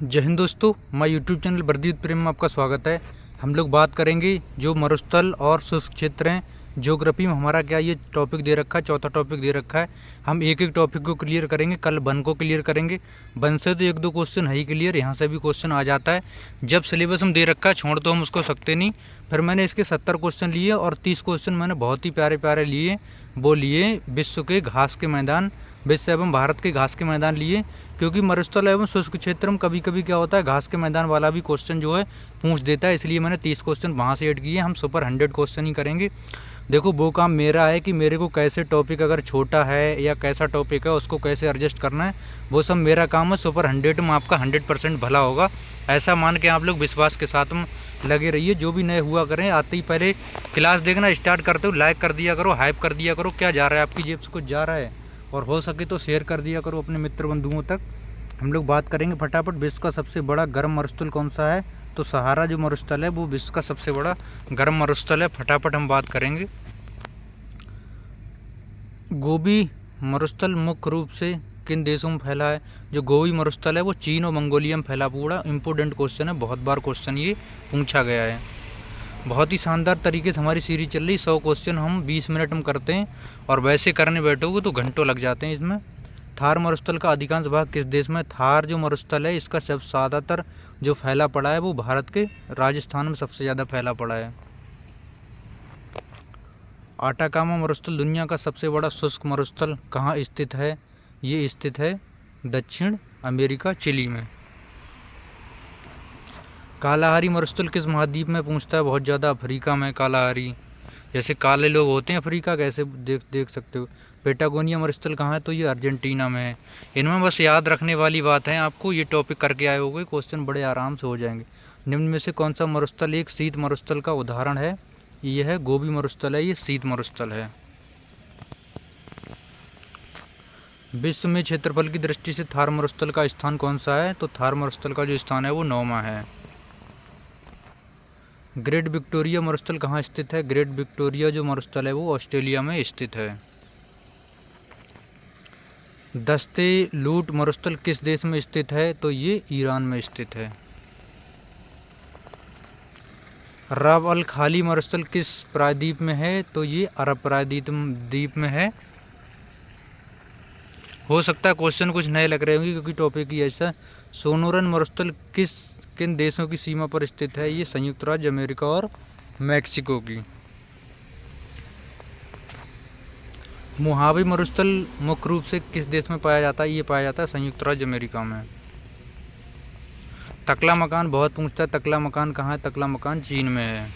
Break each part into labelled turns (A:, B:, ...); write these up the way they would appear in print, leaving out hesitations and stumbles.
A: जय हिंद दोस्तों, मैं यूट्यूब चैनल वर्दीत प्रेम में आपका स्वागत है। हम लोग बात करेंगे जो मरुस्थल और शुष्क क्षेत्र हैं। ज्योग्राफी में हमारा क्या ये टॉपिक दे रखा है, चौथा टॉपिक दे रखा है। हम एक एक टॉपिक को क्लियर करेंगे। कल वन को क्लियर करेंगे। वन से तो एक दो क्वेश्चन है ही क्लियर, यहाँ से भी क्वेश्चन आ जाता है। जब सिलेबस हम दे रखा है छोड़ तो हम उसको सकते नहीं। फिर मैंने इसके 70 क्वेश्चन लिए और 30 क्वेश्चन मैंने बहुत ही प्यारे प्यारे लिए। वो लिए विश्व के घास के मैदान, विश्व एवं भारत के घास के मैदान लिए, क्योंकि मरुस्थल एवं शुष्क क्षेत्र में कभी कभी क्या होता है घास के मैदान वाला भी क्वेश्चन जो है पूछ देता है, इसलिए मैंने 30 क्वेश्चन वहाँ से ऐड किए। हम सुपर 100 क्वेश्चन ही करेंगे। देखो वो काम मेरा है कि मेरे को कैसे टॉपिक अगर छोटा है या कैसा टॉपिक है उसको कैसे एडजस्ट करना है, वो सब मेरा काम है। सुपर 100 में आपका 100% भला होगा, ऐसा मान के आप लोग विश्वास के साथ में लगे रहिए। जो भी नए हुआ करें आते ही पहले क्लास देखना स्टार्ट करते हो लाइक कर दिया करो, हाइप कर दिया करो। क्या जा रहा है आपकी जेब से, कुछ जा रहा है, और हो सके तो शेयर कर दिया करो अपने मित्र बंधुओं तक। हम लोग बात करेंगे फटाफट। विश्व का सबसे बड़ा गर्म मरुस्थल कौन सा है? तो सहारा जो मरुस्थल है वो विश्व का सबसे बड़ा गर्म मरुस्थल है। फटाफट हम बात करेंगे। गोबी मरुस्थल मुख्य रूप से किन देशों में फैला है? जो गोबी मरुस्थल है वो चीन और मंगोलिया में फैला पूरा। इंपॉर्टेंट क्वेश्चन है, बहुत बार क्वेश्चन ये पूछा गया है। बहुत ही शानदार तरीके से हमारी सीरीज चल रही। 100 क्वेश्चन हम 20 मिनट में करते हैं, और वैसे करने बैठोगे तो घंटों लग जाते हैं इसमें। थार मरुस्थल का अधिकांश भाग किस देश में? थार जो मरुस्थल है इसका सब ज़्यादातर जो फैला पड़ा है वो भारत के राजस्थान में सबसे ज़्यादा फैला पड़ा है। आटाकामा मरुस्थल दुनिया का सबसे बड़ा शुष्क मरुस्थल कहाँ स्थित है? ये स्थित है दक्षिण अमेरिका, चिली में। कालाहारी मरुस्थल किस महाद्वीप में पहुँचता है? बहुत ज़्यादा अफ्रीका में। कालाहारी जैसे काले लोग होते हैं अफ्रीका, कैसे देख सकते हो। पेटागोनिया मरुस्थल कहाँ है? तो ये अर्जेंटीना में है। इनमें बस याद रखने वाली बात है, आपको ये टॉपिक करके आए होगे, क्वेश्चन बड़े आराम से हो जाएंगे। निम्न में से कौन सा मरुस्थल एक शीत मरुस्थल का उदाहरण है? ये है गोबी मरुस्थल है, ये शीत मरुस्थल है। विश्व में क्षेत्रफल की दृष्टि से थार मरुस्थल का स्थान कौन सा है? तो थार मरुस्थल का जो स्थान है वो 9वां है। ग्रेट विक्टोरिया मरुस्थल कहाँ स्थित है? ग्रेट विक्टोरिया जो मरुस्थल है वो ऑस्ट्रेलिया में स्थित है। दस्ते लूट मरुस्थल किस देश में स्थित है? तो ये ईरान में स्थित है। रब अल खाली मरुस्थल किस प्रायद्वीप में है? तो ये अरब प्रायद्वीप में है। हो सकता है क्वेश्चन कुछ नए लग रहे होंगे क्योंकि टॉपिक ही ऐसा। सोनोरन मरुस्थल किन देशों की सीमा पर स्थित है? ये संयुक्त राज्य अमेरिका और मैक्सिको की। मोहावे मरुस्थल मुख्य रूप से किस देश में पाया जाता है? ये पाया जाता है संयुक्त राज्य अमेरिका में। तकला मकान बहुत पूछता है, तकला मकान कहाँ है? तकला मकान चीन में है।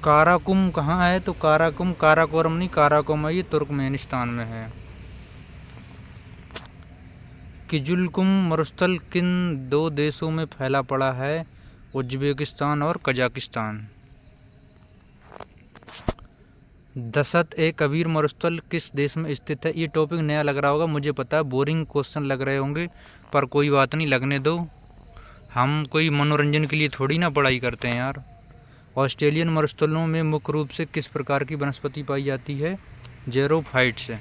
A: काराकुम कहाँ है? तो काराकोरम नहीं, काराकोम है, ये तुर्कमेनिस्तान में है। किजुलकुम मरुस्थल किन दो देशों में फैला पड़ा है? उज्बेकिस्तान और कजाकिस्तान। दशत ए कबीर मरुस्थल किस देश में स्थित है? ये टॉपिक नया लग रहा होगा, मुझे पता है, बोरिंग क्वेश्चन लग रहे होंगे, पर कोई बात नहीं, लगने दो। हम कोई मनोरंजन के लिए थोड़ी ना पढ़ाई करते हैं यार। ऑस्ट्रेलियन मरुस्थलों में मुख्य रूप से किस प्रकार की वनस्पति पाई जाती है? जेरोफाइट्स।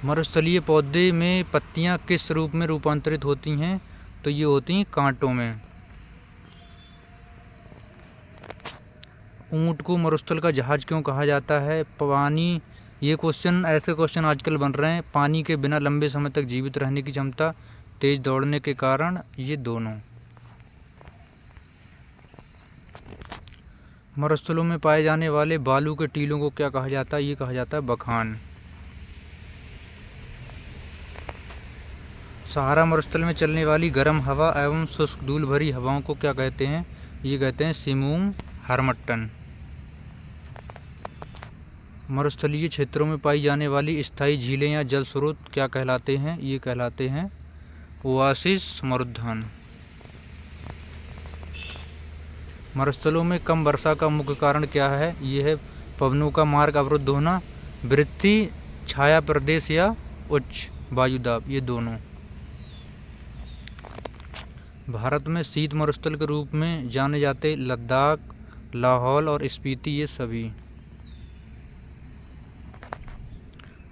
A: मरुस्थलीय पौधे में पत्तियां किस रूप में रूपांतरित होती हैं? तो ये होती हैं कांटों में। ऊंट को मरुस्थल का जहाज क्यों कहा जाता है? पानी, ये क्वेश्चन ऐसे क्वेश्चन आजकल बन रहे हैं। पानी के बिना लंबे समय तक जीवित रहने की क्षमता, तेज दौड़ने के कारण, ये दोनों। मरुस्थलों में पाए जाने वाले बालू के टीलों को क्या कहा जाता है? ये कहा जाता है बखान। सहारा मरुस्थल में चलने वाली गर्म हवा एवं शुष्क धूल भरी हवाओं को क्या कहते हैं? ये कहते हैं सिमूंग हार्मट्टन। मरुस्थलीय क्षेत्रों में पाई जाने वाली स्थायी झीलें या जल स्रोत क्या कहलाते हैं? ये कहलाते हैं ओआसिस मरुद्यान। मरुस्थलों में कम वर्षा का मुख्य कारण क्या है? ये है पवनों का मार्ग अवरुद्ध होना, वृत्ति, छाया प्रदेश या उच्च वायुदाब, ये दोनों। भारत में शीत मरुस्थल के रूप में जाने जाते लद्दाख, लाहौल और स्पीति, ये सभी।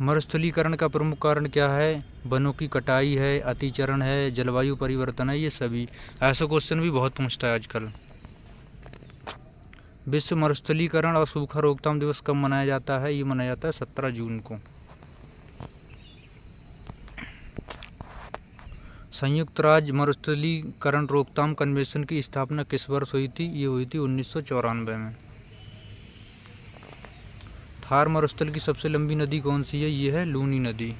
A: मरुस्थलीकरण का प्रमुख कारण क्या है? वनों की कटाई है, अतिचरण है, जलवायु परिवर्तन है, ये सभी। ऐसा क्वेश्चन भी बहुत पूछता है आजकल। विश्व मरुस्थलीकरण और सूखा रोकथाम दिवस कब मनाया जाता है? ये मनाया जाता है 17 जून को। संयुक्त राज्य मरुस्थलीकरण रोकथाम कन्वेंशन की स्थापना किस वर्ष हुई थी? ये हुई थी 1994 में। थार मरुस्थल की सबसे लंबी नदी कौन सी है? ये है लूनी नदी।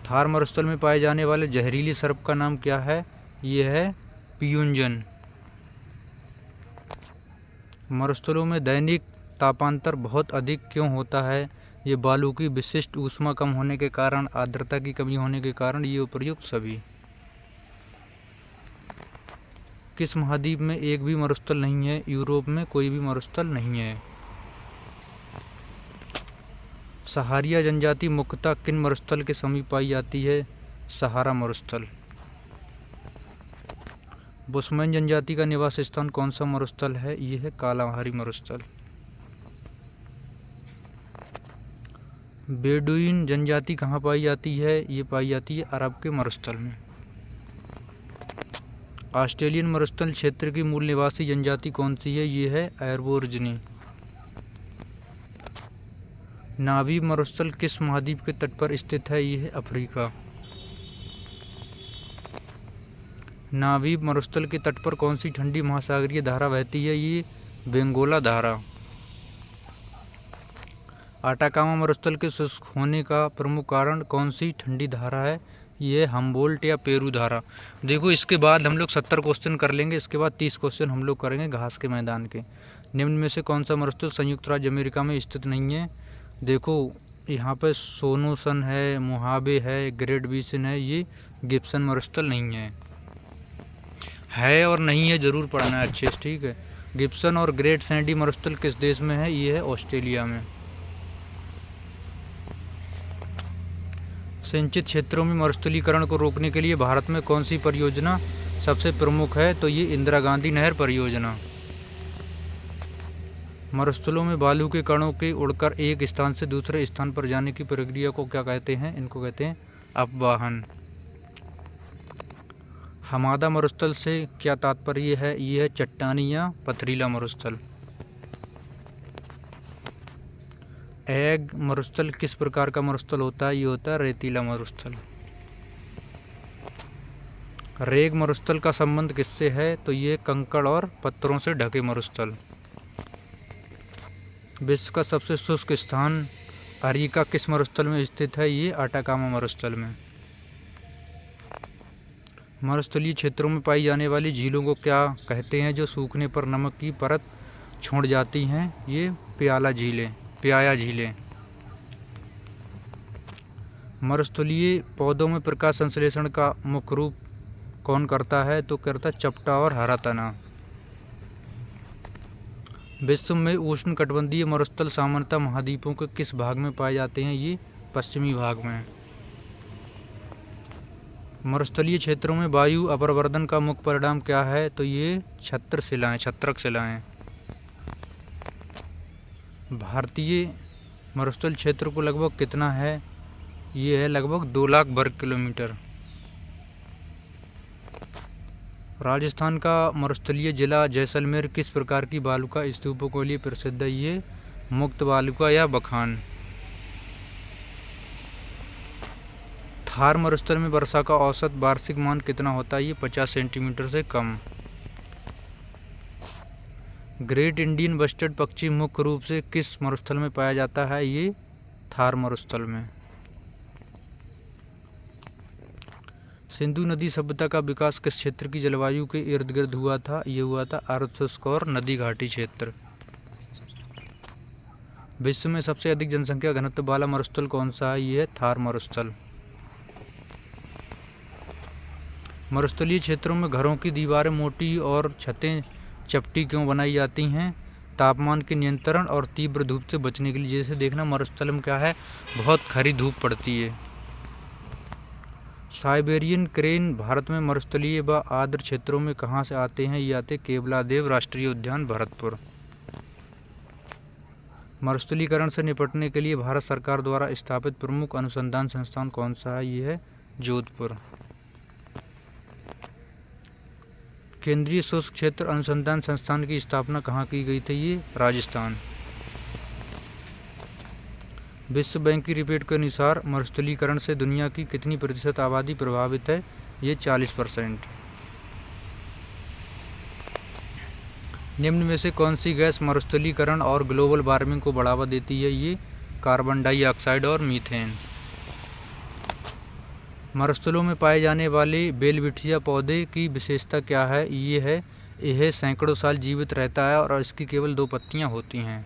A: थार मरुस्थल में पाए जाने वाले जहरीले सर्प का नाम क्या है? ये है पियुंजन। मरुस्थलों में दैनिक तापांतर बहुत अधिक क्यों होता है? ये बालू की विशिष्ट ऊष्मा कम होने के कारण, आर्द्रता की कमी होने के कारण, ये उपर्युक्त सभी। किस महाद्वीप में एक भी मरुस्थल नहीं है? यूरोप में कोई भी मरुस्थल नहीं है। सहारिया जनजाति मुख्यतः किन मरुस्थल के समीप पाई जाती है? सहारा मरुस्थल। बुशमैन जनजाति का निवास स्थान कौन सा मरुस्थल है? ये है कालाहारी मरुस्थल। बेडुइन जनजाति कहाँ पाई जाती है? ये पाई जाती है अरब के मरुस्थल में। ऑस्ट्रेलियन मरुस्थल क्षेत्र की मूल निवासी जनजाति कौन सी है? ये है एबोरिजिनी। नामीब मरुस्थल किस महाद्वीप के तट पर स्थित है? ये है अफ्रीका। नामीब मरुस्थल के तट पर कौन सी ठंडी महासागरीय धारा बहती है? ये बेंगोला धारा। आटाकामा मरुस्थल के शुष्क होने का प्रमुख कारण कौन सी ठंडी धारा है? ये हम्बोल्ट या पेरू धारा। देखो, इसके बाद हम लोग 70 क्वेश्चन कर लेंगे। इसके बाद 30 क्वेश्चन हम लोग करेंगे घास के मैदान के। निम्न में से कौन सा मरुस्थल संयुक्त राज्य अमेरिका में स्थित नहीं है? देखो, यहाँ पे सोनोसन है, मोहाबे है, ग्रेट बेसिन है, ये गिब्सन मरुस्थल नहीं है और नहीं है, ज़रूर पढ़ना है अच्छे से, ठीक है। गिब्सन और ग्रेट सैंडी मरुस्थल किस देश में है? ये है ऑस्ट्रेलिया में। सिंचित क्षेत्रों में मरुस्थलीकरण को रोकने के लिए भारत में कौन सी परियोजना सबसे प्रमुख है? तो ये इंदिरा गांधी नहर परियोजना। मरुस्थलों में बालू के कणों के उड़कर एक स्थान से दूसरे स्थान पर जाने की प्रक्रिया को क्या कहते हैं? इनको कहते हैं अपवाहन। हमादा मरुस्थल से क्या तात्पर्य है? ये है चट्टानी या पथरीला मरुस्थल। एग मरुस्थल किस प्रकार का मरुस्थल होता है? ये होता है रेतीला मरुस्थल। रेग मरुस्थल का संबंध किससे है? तो ये कंकड़ और पत्थरों से ढके मरुस्थल। विश्व का सबसे शुष्क स्थान अरिका किस मरुस्थल में स्थित है? ये आटाकामा मरुस्थल में। मरुस्थलीय क्षेत्रों में पाई जाने वाली झीलों को क्या कहते हैं जो सूखने पर नमक की परत छोड़ जाती हैं? ये प्याया झीलें। मरुस्थलीय पौधों में प्रकाश संश्लेषण का मुख्य रूप कौन करता है? तो करता है चपटा और हरा तना। विश्व में उष्णकटिबंधीय मरुस्थल सामान्यतः महाद्वीपों के किस भाग में पाए जाते हैं? ये पश्चिमी भाग में। मरुस्थलीय क्षेत्रों में वायु अपरवर्तन का मुख्य परिणाम क्या है? तो ये छत्रक शिलाएं। भारतीय मरुस्थल क्षेत्र को लगभग कितना है? ये है लगभग 2 लाख वर्ग किलोमीटर। राजस्थान का मरुस्थलीय जिला जैसलमेर किस प्रकार की बालुका स्तूपों के लिए प्रसिद्ध है? ये मुक्त बालुका या बखान। थार मरुस्थल में वर्षा का औसत वार्षिक मान कितना होता है? ये 50 सेंटीमीटर से कम। ग्रेट इंडियन बस्टर्ड पक्षी मुख्य रूप से किस मरुस्थल में पाया जाता है? ये थार मरुस्थल में। सिंधु नदी सभ्यता का विकास किस क्षेत्र की जलवायु के इर्द गिर्द हुआ था? ये हुआ था अर्ध शुष्क और नदी घाटी क्षेत्र। विश्व में सबसे अधिक जनसंख्या घनत्व वाला मरुस्थल कौन सा है? ये है थार मरुस्थल। मरुस्थलीय क्षेत्रों में घरों की दीवारें मोटी और छतें चपटी क्यों बनाई जाती हैं? तापमान के नियंत्रण और तीव्र धूप से बचने के लिए। जैसे देखना, मरुस्थल में क्या है, बहुत खरी धूप पड़ती है। साइबेरियन क्रेन भारत में मरुस्थलीय व आर्द्र क्षेत्रों में कहाँ से आते हैं? ये आते केवलादेव राष्ट्रीय उद्यान भरतपुर। मरुस्थलीकरण से निपटने के लिए भारत सरकार द्वारा स्थापित प्रमुख अनुसंधान संस्थान कौन सा है? ये है जोधपुर। केंद्रीय शुष्क क्षेत्र अनुसंधान संस्थान की स्थापना कहाँ की गई थी? ये राजस्थान। विश्व बैंक की रिपोर्ट के अनुसार मरुस्थलीकरण से दुनिया की कितनी प्रतिशत आबादी प्रभावित है? ये 40%। निम्न में से कौन सी गैस मरुस्थलीकरण और ग्लोबल वार्मिंग को बढ़ावा देती है? ये कार्बन डाइऑक्साइड और मीथेन। मरुस्थलों में पाए जाने वाले बेलविटिया पौधे की विशेषता क्या है? ये है यह सैकड़ों साल जीवित रहता है और इसकी केवल 2 पत्तियां होती हैं।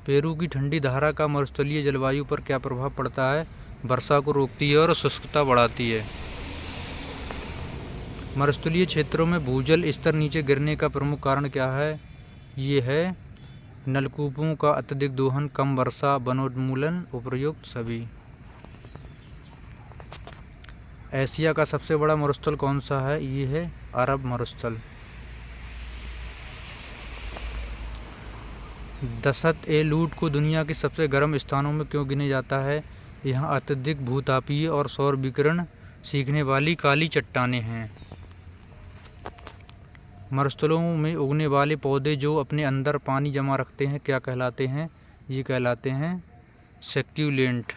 A: पेरू की ठंडी धारा का मरुस्थलीय जलवायु पर क्या प्रभाव पड़ता है? वर्षा को रोकती है और शुष्कता बढ़ाती है। मरुस्थलीय क्षेत्रों में भूजल स्तर नीचे गिरने का प्रमुख कारण क्या है? ये है नलकूपों का अत्यधिक दोहन, कम वर्षा, वनोन्मूलन, उपयुक्त सभी। एशिया का सबसे बड़ा मरुस्थल कौन सा है? ये है अरब मरुस्थल। दशत-ए-लूट को दुनिया के सबसे गर्म स्थानों में क्यों गिना जाता है? यहाँ अत्यधिक भूतापीय और सौर विकिरण सीखने वाली काली चट्टानें हैं। मरुस्थलों में उगने वाले पौधे जो अपने अंदर पानी जमा रखते हैं क्या कहलाते हैं? ये कहलाते हैं सक्यूलेंट।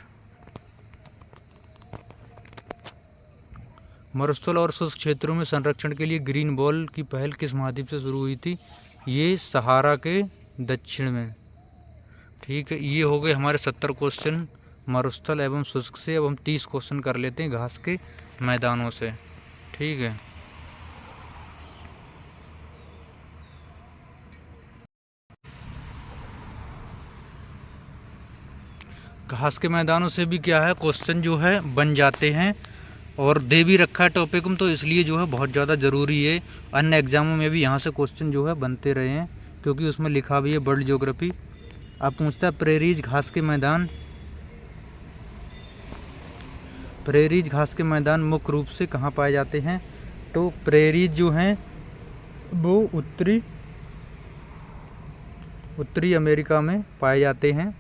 A: मरुस्थल और शुष्क क्षेत्रों में संरक्षण के लिए ग्रीन वॉल की पहल किस महाद्वीप से शुरू हुई थी? ये सहारा के दक्षिण में। ठीक है, ये हो गए हमारे 70 क्वेश्चन मरुस्थल एवं शुष्क से। अब हम 30 क्वेश्चन कर लेते हैं घास के मैदानों से। ठीक है, घास के मैदानों से भी क्या है क्वेश्चन जो है बन जाते हैं और दे भी रखा है टॉपिक में, तो इसलिए जो है बहुत ज़्यादा ज़रूरी है। अन्य एग्जामों में भी यहाँ से क्वेश्चन जो है बनते रहे हैं क्योंकि उसमें लिखा भी है वर्ल्ड ज्योग्राफी। अब पूछता है प्रेरीज घास के मैदान। प्रेरीज घास के मैदान मुख्य रूप से कहाँ पाए जाते हैं? तो प्रेरीज जो हैं वो उत्तरी अमेरिका में पाए जाते हैं।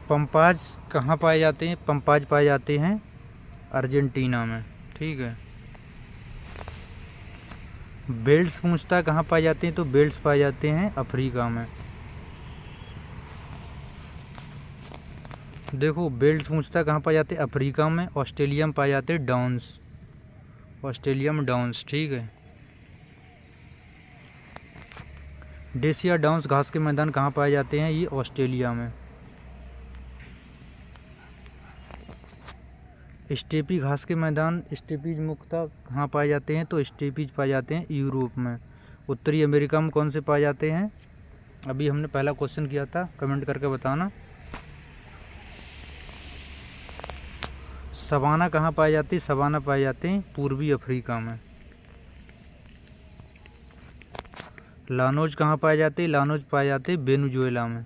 A: पंपाज कहाँ पाए जाते हैं? पंपाज पाए जाते हैं अर्जेंटीना में। ठीक है, बेल्ट्स पूछता है कहाँ पाए जाते हैं? तो बेल्ट्स पाए जाते हैं अफ्रीका में। देखो बेल्ट्स पूछता है कहाँ पाए जाते हैं? अफ्रीका में। ऑस्ट्रेलिया में पाए जाते हैं डाउन्स, ऑस्ट्रेलिया में डाउन्स। ठीक है, डेसिया डाउन्स घास के मैदान कहाँ पाए जाते हैं? ये ऑस्ट्रेलिया में। स्टेपी घास के मैदान स्टेपीज मुख्यतः कहाँ पाए जाते हैं? तो स्टेपीज पाए जाते हैं यूरोप में। उत्तरी अमेरिका में कौन से पाए जाते हैं? अभी हमने पहला क्वेश्चन किया था, कमेंट करके बताना। सवाना कहाँ पाए जाती है? सवाना पाए जाते हैं पूर्वी अफ्रीका में। लानोज कहाँ पाए जाते हैं? लानोज पाए जाते हैं वेनेजुएला में।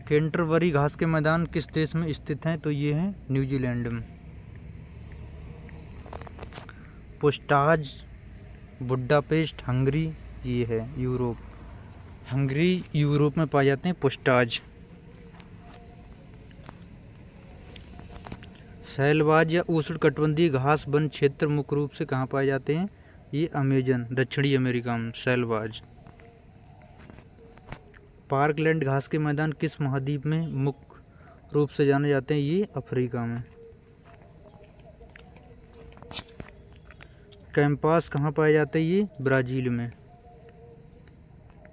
A: कैंटरबरी घास के मैदान किस देश में स्थित हैं? तो ये हैं न्यूजीलैंड में। पुस्टाज बुडापेस्ट हंगरी, ये है यूरोप। हंगरी यूरोप में पाए जाते हैं पुस्टाज। सैलवाज या उष्णकटिबंधीय घास वन क्षेत्र मुख्य रूप से कहाँ पाए जाते हैं? ये अमेजन दक्षिणी अमेरिका में सैलवाज। पार्कलैंड घास के मैदान किस महाद्वीप में मुख्य रूप से जाने जाते हैं? ये अफ्रीका में। कैंपास कहाँ पाए जाते हैं? ये ब्राज़ील में।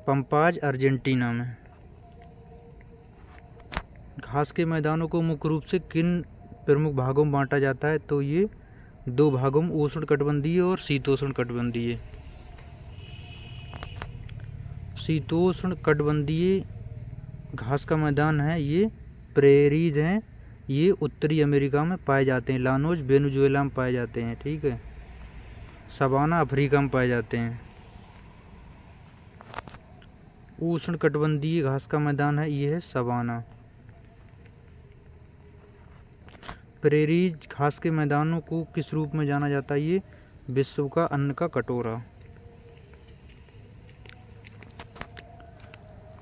A: पंपाज अर्जेंटीना में। घास के मैदानों को मुख्य रूप से किन प्रमुख भागों में बांटा जाता है? तो ये 2 भागों में, उष्णकटिबंधीय और शीतोष्णकटिबंधीय। शीतोष्णकटिबंधीय घास का मैदान है ये प्रेरीज हैं, ये उत्तरी अमेरिका में पाए जाते हैं। लानोज वेनेजुएला में पाए जाते हैं। ठीक है, सवाना अफ्रीका में पाए जाते हैं। उष्णकटिबंधीय घास का मैदान है ये है सवाना। प्रेरीज घास के मैदानों को किस रूप में जाना जाता है? ये विश्व का अन्न का कटोरा।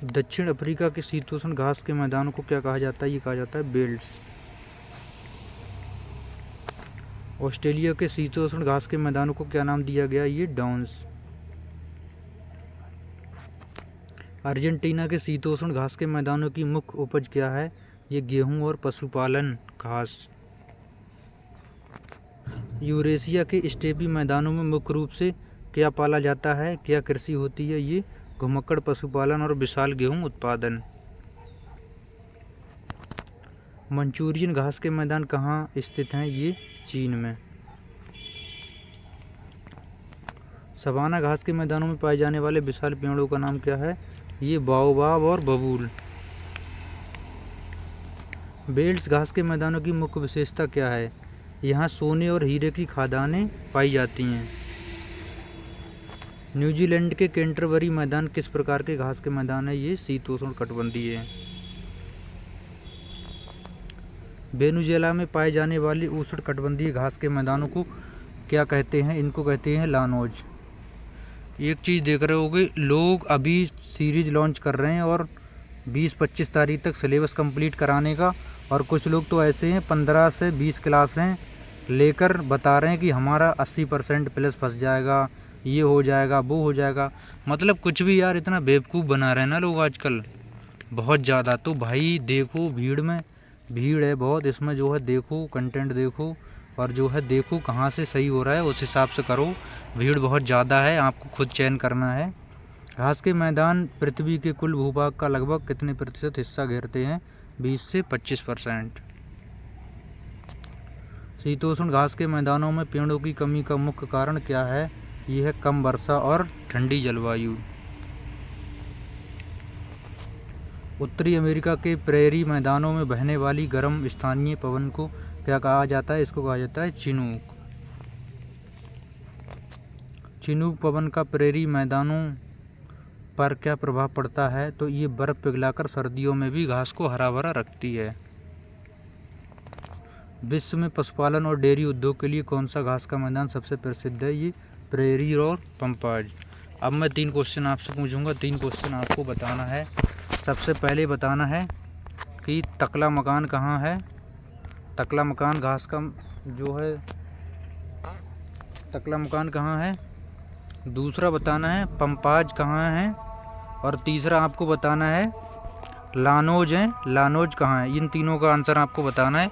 A: दक्षिण अफ्रीका के शीतोष्ण घास के मैदानों को क्या कहा जाता है? ये कहा जाता है बेल्ट्स। ऑस्ट्रेलिया के शीतोष्ण घास के मैदानों को क्या नाम दिया गया? ये डाउन्स। अर्जेंटीना के शीतोष्ण घास के मैदानों की मुख्य उपज क्या है? ये गेहूं और पशुपालन घास। यूरेशिया के स्टेपी मैदानों में मुख्य रूप से क्या पाला जाता है? क्या कृषि होती है? ये घुमक्कड़ पशुपालन और विशाल गेहूं उत्पादन। मंचूरियन घास के मैदान कहाँ स्थित हैं? ये चीन में। सवाना घास के मैदानों में पाए जाने वाले विशाल पेड़ों का नाम क्या है? ये बाओबाब और बबूल। बेल्ट्स घास के मैदानों की मुख्य विशेषता क्या है? यहाँ सोने और हीरे की खदानें पाई जाती हैं। न्यूजीलैंड के कैंटरबरी मैदान किस प्रकार के घास के मैदान है? ये शीतोष्ण कटिबंधीय है। वेनेजुएला में पाए जाने वाली उष्ण कटिबंधीय घास के मैदानों को क्या कहते हैं? इनको कहते हैं लानोज। एक चीज़ देख रहे होगे, लोग अभी सीरीज लॉन्च कर रहे हैं और 20-25 तारीख तक सिलेबस कंप्लीट कराने का, और कुछ लोग तो ऐसे हैं 15 से 20 क्लासें लेकर बता रहे हैं कि हमारा 80% प्लस फंस जाएगा, ये हो जाएगा, वो हो जाएगा। मतलब कुछ भी यार, इतना बेवकूफ़ बना रहे हैं ना लोग आजकल बहुत ज़्यादा। तो भाई देखो, भीड़ है बहुत इसमें, जो है देखो कंटेंट देखो, और जो है देखो कहाँ से सही हो रहा है उस हिसाब से करो। भीड़ बहुत ज़्यादा है, आपको खुद चयन करना है। घास के मैदान पृथ्वी के कुल भूभाग का लगभग कितने प्रतिशत हिस्सा घेरते हैं? 20 से 25%। शीतोष्ण घास के मैदानों में पेड़ों की कमी का मुख्य कारण क्या है? यह है कम वर्षा और ठंडी जलवायु। उत्तरी अमेरिका के प्रेरी मैदानों में बहने वाली गर्म स्थानीय पवन को क्या कहा जाता है? इसको कहा जाता है चिनूक। चिनूक पवन का प्रेरी मैदानों पर क्या प्रभाव पड़ता है? तो ये बर्फ पिघलाकर सर्दियों में भी घास को हरा भरा रखती है। विश्व में पशुपालन और डेयरी उद्योग के लिए कौन सा घास का मैदान सबसे प्रसिद्ध है? ये प्रेरी और पंपाज। अब मैं 3 क्वेश्चन आपसे पूछूंगा, 3 क्वेश्चन आपको बताना है। सबसे पहले बताना है कि तकला मकान कहाँ है? तकला मकान घास का जो है, तकला मकान कहाँ है? दूसरा बताना है पंपाज कहाँ है? और तीसरा आपको बताना है लानोज है, लानोज कहाँ है? इन तीनों का आंसर आपको बताना है।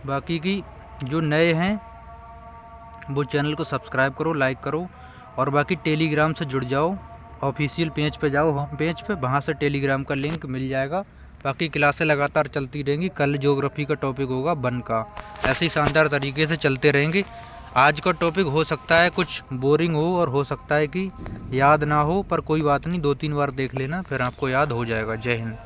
A: बाकी की जो नए हैं वो चैनल को सब्सक्राइब करो, लाइक करो, और बाकी टेलीग्राम से जुड़ जाओ। ऑफिशियल पेज पे जाओ, होम पेज पे, वहाँ से टेलीग्राम का लिंक मिल जाएगा। बाकी क्लासें लगातार चलती रहेंगी। कल ज्योग्राफी का टॉपिक होगा वन का, ऐसे ही शानदार तरीके से चलते रहेंगे। आज का टॉपिक हो सकता है कुछ बोरिंग हो और हो सकता है कि याद ना हो, पर कोई बात नहीं, 2-3 बार देख लेना, फिर आपको याद हो जाएगा। जय हिंद।